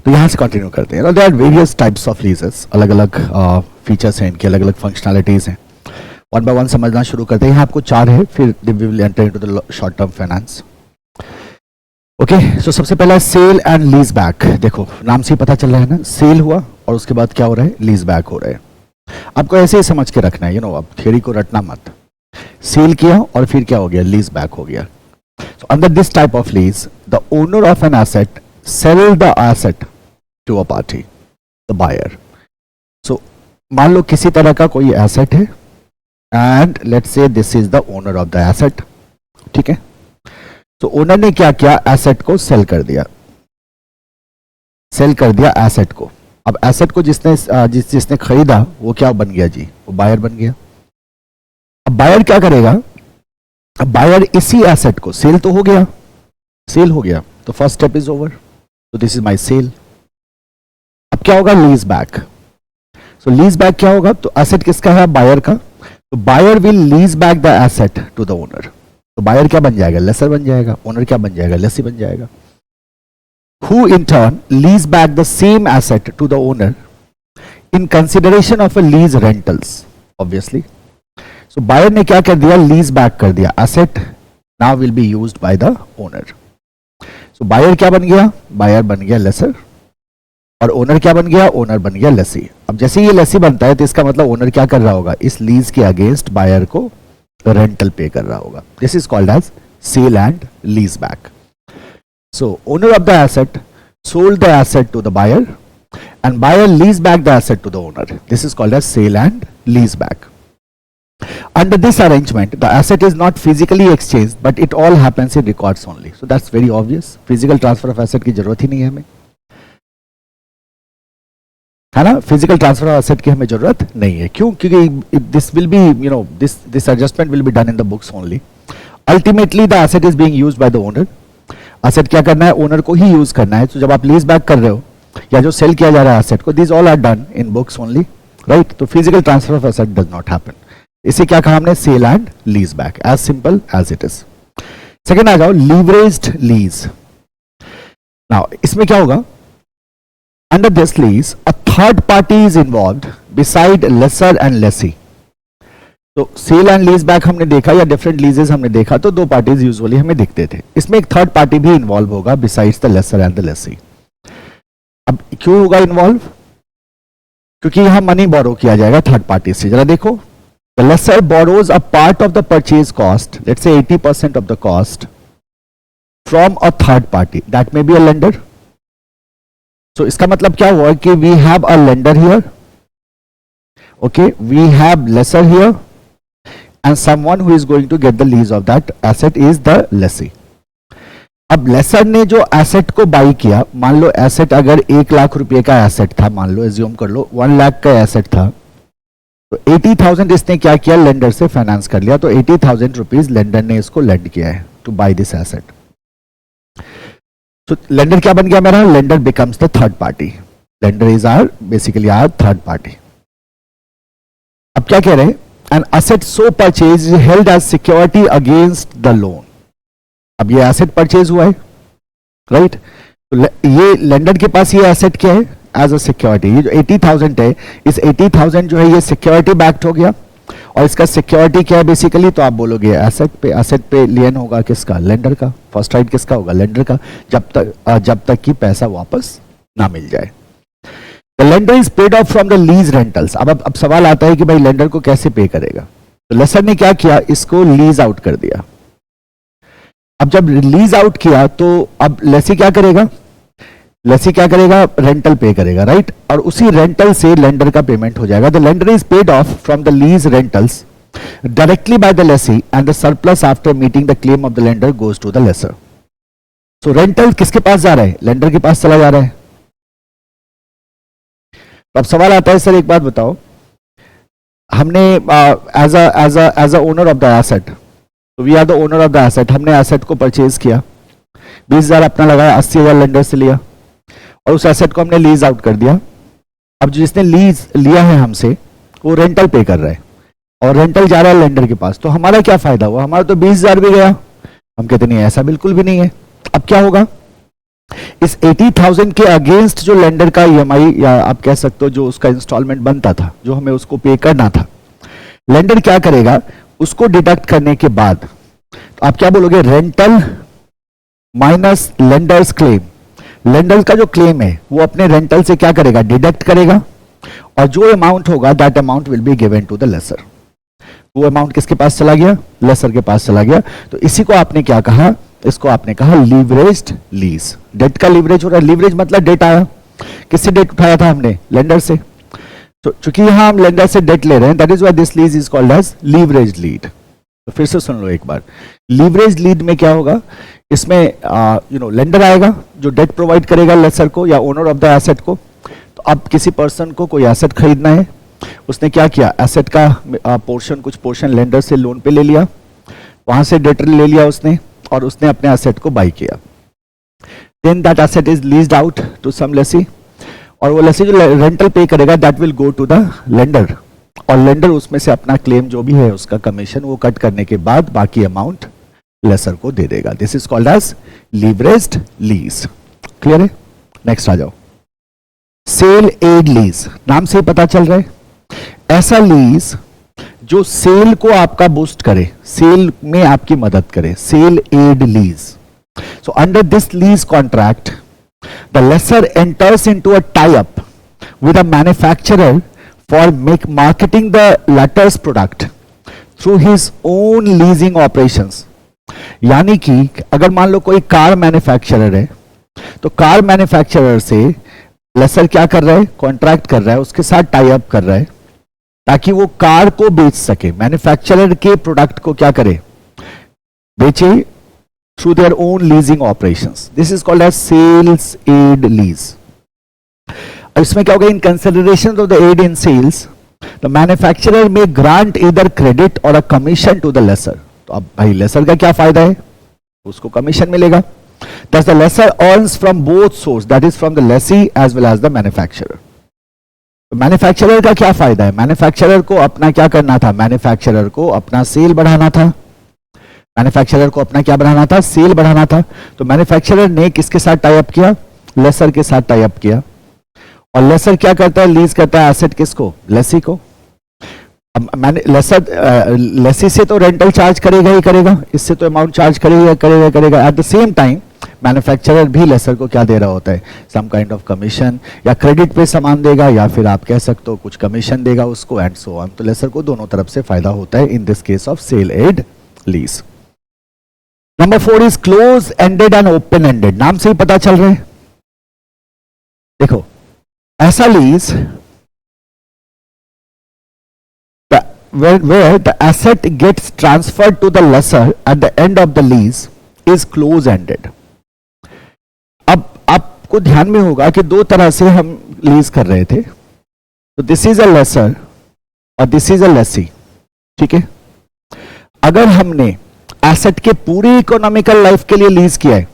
तो यहाँ से कंटिन्यू करते हैं। There are various types of leases, अलग अलग फीचर्स हैं इनके, अलग अलग फंक्शनैलिटीज हैं। वन बाय वन समझना शुरू करते हैं। यहाँ आपको 4 है, फिर we will enter into the short term finance. Okay, so सबसे पहला सेल एंड लीज बैक। देखो नाम से ही पता चल रहा है ना, सेल हुआ और उसके बाद क्या हो रहा है, लीज बैक हो रहा है। आपको ऐसे ही समझ के रखना है, यू नो, अब थियरी को रटना मत। सेल किया और फिर क्या हो गया, लीज बैक हो गया। So under this type of lease, the owner of an asset sell the asset to a party, the buyer. So मान लो किसी तरह का कोई एसेट है and let's say this is the owner of the asset, ठीक है। तो owner ने क्या किया, एसेट को सेल कर दिया, सेल कर दिया एसेट को। अब एसेट को जिसने खरीदा वो क्या बन गया जी, वो बायर बन गया। अब बायर क्या करेगा, अब बायर इसी एसेट को, सेल तो हो गया, सेल हो गया तो फर्स्ट स्टेप इज ओवर, तो दिस इज माय सेल। अब क्या होगा, lease back. So lease back क्या होगा, तो एसेट किसका है, बायर का। तो buyer will lease back the asset to the owner. तो बायर क्या बन जाएगा, लेसर बन जाएगा, ओनर क्या बन जाएगा, लेसी बन जाएगा। Who in turn lease back the same asset to the owner in consideration of a lease rentals, obviously. So buyer ने क्या कर दिया, लीज बैक कर दिया asset, now will be used by the owner. So buyer क्या बन गया, buyer बन गया लेसर, और ओनर क्या बन गया, ओनर बन गया लेसी। अब जैसे ये लेसी बनता है तो इसका मतलब ओनर क्या कर रहा होगा, इस लीज के अगेंस्ट बायर को रेंटल पे कर रहा होगा। This is called as sale and lease back. So owner of the asset sold the asset to the buyer and buyer lease back the asset to the owner. This is called as sale and lease back. Under this arrangement, the asset is not physically exchanged, but it all happens in records only. So that's very obvious. Physical transfer of asset की जरूरत ही नहीं है हमें, है ना। Physical transfer of asset की हमें जरूरत नहीं है, क्यों, क्योंकि this will be, you know, this adjustment will be done in the books only. Ultimately, the asset is being used by the owner. Asset क्या करना है, ओनर को ही यूज करना है। तो जब आप लीज बैक कर रहे हो या जो सेल किया जा रहा है एसेट को, these all are done in books only, right? तो physical transfer of asset does not happen. इसे क्या कहा हमने, sale and lease back, as simple as it is. Second आ जाओ, लीवरेज्ड लीज। नाउ इसमें क्या होगा, under this lease a third party is involved beside lessor and lessee. तो सेल एंड लीज बैक हमने देखा या डिफरेंट लीजेस हमने देखा तो 2 पार्टीज यूजुअली हमें दिखते थे, इसमें एक थर्ड पार्टी भी इन्वॉल्व होगा besides the lessor and the lessee. अब क्यों होगा इन्वॉल्व, क्योंकि यहां मनी बोरो किया जाएगा थर्ड पार्टी से। जरा देखो, the lessor borrows a part of the purchase cost, let's say 80% of the cost, from a third party, that may be a lender. So इसका मतलब क्या हुआ कि we have a lender here, okay, we have lessor here, and someone who is going to get the lease of that asset is the lessee. अब laser ने जो asset को buy किया, मान लो एसेट अगर 1 लाख रुपए का एसेट था, मान लो एज्यूम कर लो 1 लाख का एसेट था, तो 80,000 इसने क्या किया, लेंडर से फाइनेंस कर लिया। तो 80,000 रुपीज लेंडर ने इसको लेंड किया है टू बाय दिस एसेट। तो लेंडर क्या बन गया मेरा, lender becomes the third party. Lender is our basically our third party. अब क्या कह रहे हैं, an asset so purchase is held as security against the loan. अब ये एसेट परचेज हुआ है, राइट, तो ये लेंडर के पास ये एसेट क्या है, एज अ सिक्योरिटी। ये जो 80,000 है, इस 80,000 जो है ये सिक्योरिटी बैक्ड हो गया, और इसका सिक्योरिटी क्या है बेसिकली, तो आप बोलोगे एसेट पे लियन होगा किसका, लेंडर का। फर्स्ट राइट किसका होगा, लेंडर का, जब तक कि पैसा वापस ना मिल जाए। The lender is paid off from the lease rentals. अब सवाल आता है कि भाई लेंडर को कैसे पे करेगा, तो लेसर ने क्या किया, इसको लीज आउट कर दिया। अब जब लीज आउट किया तो अब लेसी क्या करेगा, लेसी क्या करेगा, रेंटल पे करेगा, राइट, और उसी रेंटल से लेंडर का पेमेंट हो जाएगा। The lender is paid off from the lease rentals directly by the lessee and the surplus after meeting the claim of the lender goes to the lessor. So rental किसके पास जा रहा है, lender के पास चला जा रहा है। तो अब सवाल आता है, सर एक बात बताओ, हमने as a owner of the asset, तो we are the owner of the asset, हमने एसेट को परचेज किया, 20,000 अपना लगाया, 80,000 लेंडर से लिया, और उस एसेट को हमने लीज आउट कर दिया। अब जिसने लीज लिया है हमसे, वो रेंटल पे कर रहा है, और रेंटल जा रहा है लेंडर के पास, तो हमारा क्या फायदा हुआ, हमारा तो 20,000 भी गया। हम कहते नहीं, ऐसा बिल्कुल भी नहीं है। अब क्या होगा, इस 80,000 के अगेंस्ट जो लेंडर का ईएमआई या आप कह सकते हो जो उसका इंस्टॉलमेंट बनता था, जो हमें उसको पे करना था, लेंडर क्या करेगा, उसको डिडक्ट करने के बाद तो आप क्या बोलोगे, rental minus lenders claim. Lender का जो क्लेम है वो अपने रेंटल से क्या करेगा, डिडक्ट करेगा, और जो अमाउंट होगा that amount will be given to the lessor. वो अमाउंट किसके पास चला गया, लेसर के पास चला गया। तो इसी को आपने क्या कहा, इसको आपने कहा लीवरेज्ड लीज। डेट का लीवरेज हो रहा है, लीवरेज मतलब डेट आया, किससे डेट उठाया था हमने, लेंडर से। तो चूंकि यहां हम लेंडर से डेट ले रहे हैं, that is why this lease is called as leveraged lead. तो फिर से सुन लो एक बार, लीवरेज्ड लीड में क्या होगा, इसमें लेंडर आएगा जो डेट प्रोवाइड करेगा लेसर को या ओनर ऑफ द एसेट को। तो अब किसी पर्सन को कोई एसेट खरीदना है, उसने क्या किया, एसेट का पोर्शन, कुछ पोर्शन लेंडर से लोन पे ले लिया, वहां से डेटर ले लिया उसने, और उसने अपने एसेट को बाई किया। Then that asset is leased out to some lessee, और वो लेसी जो रेंटल पे करेगा that will go to the lender, और लेंडर उसमें से अपना क्लेम जो भी है उसका कमीशन वो कट करने के बाद बाकी अमाउंट लेसर को दे देगा। This is called as leveraged lease. Clear है? नेक्स्ट आ जाओ, सेल एड लीज। नाम से ही पता चल रहा है, ऐसा लीज जो सेल को आपका बूस्ट करे, सेल में आपकी मदद करे, sale aid lease. So under this lease contract the lessor enters into a tie up with a manufacturer for marketing the latter's product through his own leasing operations. यानी कि अगर मान लो कोई कार मैन्युफैक्चरर है, तो कार मैन्युफैक्चरर से laser क्या कर रहा है, कॉन्ट्रैक्ट कर रहा है, उसके साथ टाई अप कर रहा है ताकि वो कार को बेच सके, मैन्युफैक्चरर के प्रोडक्ट को क्या करे, बेचे through their own leasing operations. This is called as sales aid lease. इसमें क्या होगा, in consideration of the aid in sales the manufacturer may grant either credit or a commission to the lessor. तो अब भाई laser का क्या फायदा है, उसको कमीशन मिलेगा। Thus the lessor earns from both source, that is from the lessee as well as the manufacturer. तो मैन्युफैक्चरर का क्या फायदा है, मैन्युफैक्चरर को अपना क्या करना था, मैन्युफैक्चरर को अपना सेल बढ़ाना था, मैन्युफैक्चरर को अपना क्या बढ़ाना था, सेल बढ़ाना था। तो मैन्युफैक्चरर ने किसके साथ टाई अप किया, लेसर के साथ टाई अप किया, और लेसर क्या करता है, लीज करता है एसेट किसको, लेसी को। लेसी से तो रेंटल चार्ज करेगा ही करेगा, इससे तो अमाउंट चार्ज करेगा। At the same time manufacturer भी लेसर को क्या दे रहा होता है, सम काइंड ऑफ कमीशन, या क्रेडिट पे सामान देगा, या फिर आप कह सकते हो कुछ कमीशन देगा उसको, एंड सो ऑन। तो लेसर को दोनों तरफ से फायदा होता है in this case of sale aid lease. Number 4 is close ended and open ended. नाम से ही पता चल रहा है, देखो ऐसा lease where the asset gets transferred to the lessor at the end of the lease is close ended. अब आपको ध्यान में होगा कि दो तरह से हम लीज कर रहे थे, तो दिस इज अ लेसर और दिस इज अ लेसी। ठीक है, अगर हमने एसेट के पूरी इकोनॉमिकल लाइफ के लिए लीज किया है,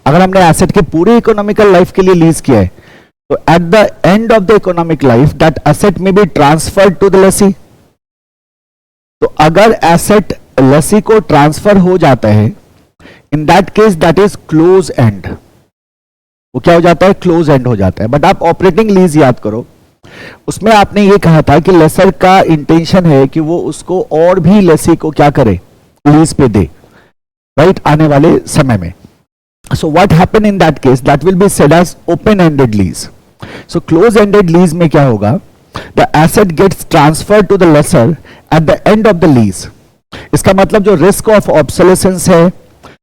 अगर हमने एसेट के पूरी इकोनॉमिकल लाइफ के लिए लीज किया है, तो at the end of the economic life that asset में be transferred to the lessee. तो अगर एसेट लेसी को ट्रांसफर हो जाता है, in that case that is close end. वो क्या हो जाता है, क्लोज एंड हो जाता है। बट आप ऑपरेटिंग लीज याद करो, उसमें आपने ये कहा था कि लेसर का इंटेंशन है कि वो उसको और भी लेसी को क्या करे, लीज पे दे, राइट, आने वाले समय में। So what happen in that case, that will be said as open ended lease. So close ended lease में क्या होगा, the asset gets transferred to the lessor at the end of the lease. इसका मतलब जो risk of obsolescence है,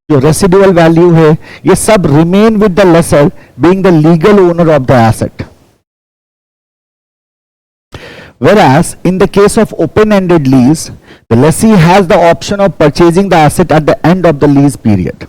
जो residual value है, ये सब remain with the lessor being the legal owner of the asset. Whereas in the case of open-ended lease, the lessee has the option of purchasing the asset at the end of the lease period.